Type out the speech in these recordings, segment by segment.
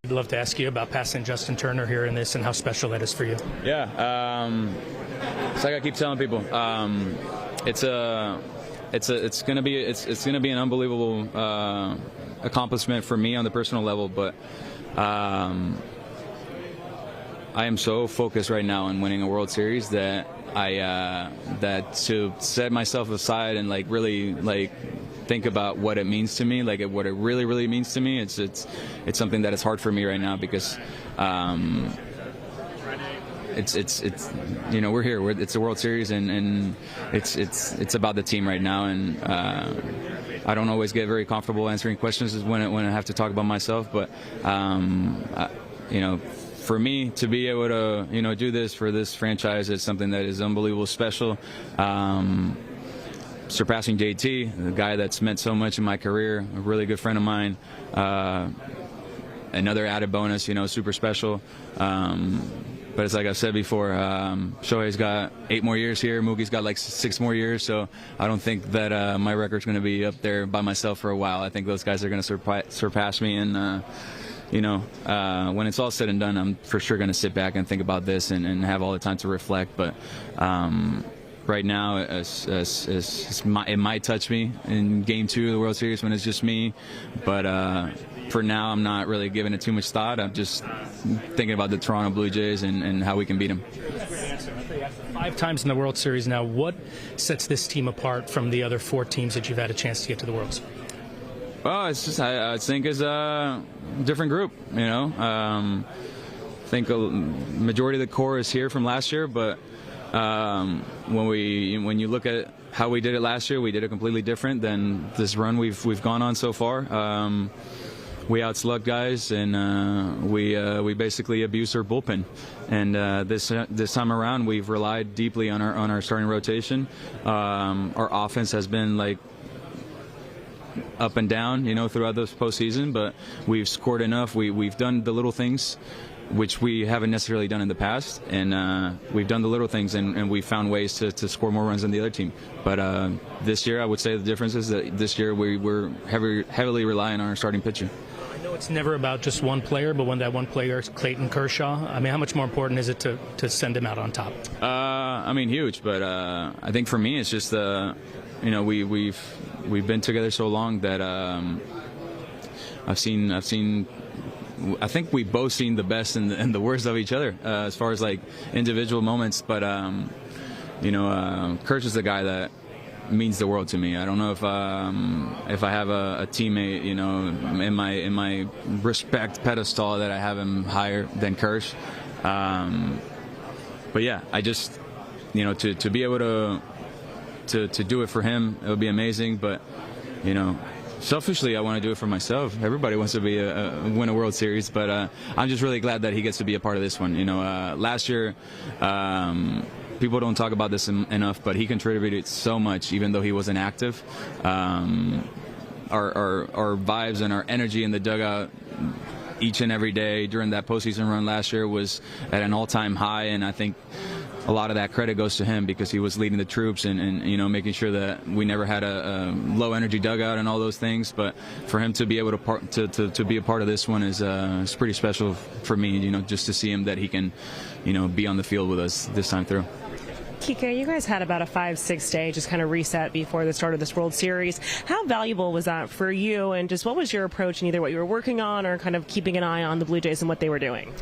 I'd love to ask you about passing Justin Turner here in this and how special that is for you. Yeah, it's like I keep telling people, it's gonna be an unbelievable accomplishment for me on the personal level, but I am so focused right now on winning a World Series that that to set myself aside and like really like think about what it means to me, like what it really means to me. It's something that is hard for me right now because it's you know, we're here. It's a World Series and it's about the team right now, and I don't always get very comfortable answering questions when I have to talk about myself, but you know, for me to be able to, you know, do this for this franchise is something that is unbelievably special. Surpassing JT, the guy that's meant so much in my career, a really good friend of mine. Another added bonus, you know, super special. But it's like I've said before, Shohei's got 8 more years here. Mookie's got like 6 more years. So I don't think that my record's going to be up there by myself for a while. I think those guys are going to surpass me. And, you know, when it's all said and done, I'm for sure going to sit back and think about this and have all the time to reflect. But right now, it might touch me in Game 2 of the World Series when it's just me. But for now, I'm not really giving it too much thought. I'm just thinking about the Toronto Blue Jays and how we can beat them. 5 times in the World Series now. What sets this team apart from the other 4 teams that you've had a chance to get to the World Series? Well, it's just I think it's a different group. You know, I think a majority of the core is here from last year, but when you look at how we did it last year, we did it completely different than this run we've gone on so far. We outslugged guys, and we basically abused our bullpen. And this time around, we've relied deeply on our starting rotation. Our offense has been like up and down, you know, throughout this postseason, but we've scored enough. We've done the little things, which we haven't necessarily done in the past, and we've done the little things, and we've found ways to score more runs than the other team. But this year, I would say the difference is that this year we're heavily relying on our starting pitcher. I know it's never about just one player, but when that one player is Clayton Kershaw, I mean, how much more important is it to send him out on top? I mean, huge, but I think for me, it's just you know, we've been together so long that I think we've both seen the best and the worst of each other as far as like individual moments. But you know, Kersh is the guy that means the world to me. I don't know if I have a teammate, you know, in my respect pedestal that I have him higher than Kersh. But yeah, I just, you know, to be able to do it for him, it would be amazing. But you know, selfishly, I want to do it for myself. Everybody wants to win a World Series, but I'm just really glad that he gets to be a part of this one. You know, last year, people don't talk about this enough, but he contributed so much, even though he wasn't active. Our vibes and our energy in the dugout each and every day during that postseason run last year was at an all-time high, and I think a lot of that credit goes to him because he was leading the troops and you know, making sure that we never had a low energy dugout and all those things. But for him to be able to be a part of this one is pretty special for me, you know, just to see him that he can, you know, be on the field with us this time through. Kiké, you guys had about a 5-6 day just kind of reset before the start of this World Series. How valuable was that for you, and just what was your approach in either what you were working on or kind of keeping an eye on the Blue Jays and what they were doing?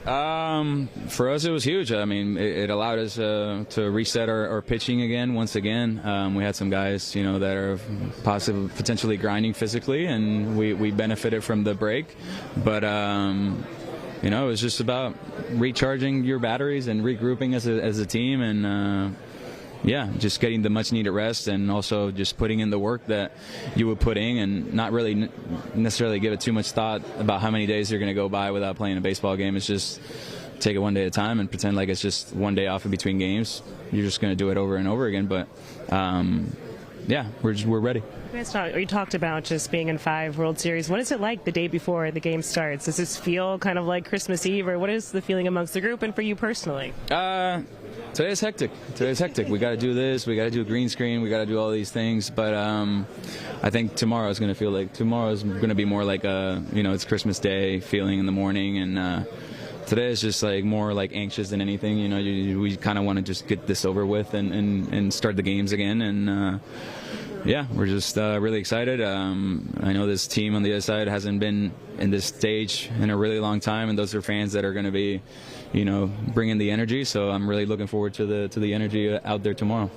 For us, it was huge. I mean, it allowed us to reset our pitching again, once again. We had some guys, you know, that are potentially grinding physically, and we benefited from the break. But you know, it was just about recharging your batteries and regrouping as a team, and yeah, just getting the much needed rest, and also just putting in the work that you would put in, and not really necessarily give it too much thought about how many days you're going to go by without playing a baseball game. It's just take it one day at a time and pretend like it's just one day off in between games. You're just going to do it over and over again. But yeah, we're ready. You talked about just being in 5 World Series. What is it like the day before the game starts? Does this feel kind of like Christmas Eve, or what is the feeling amongst the group and for you personally? Today's hectic. We got to do this. We got to do a green screen. We got to do all these things. But I think tomorrow's going to be more like it's Christmas Day feeling in the morning, and today is just like more like anxious than anything. We kind of want to just get this over with and start the games again. And yeah, we're just really excited. I know this team on the other side hasn't been in this stage in a really long time, and those are fans that are going to be, bringing the energy. So I'm really looking forward to the energy out there tomorrow.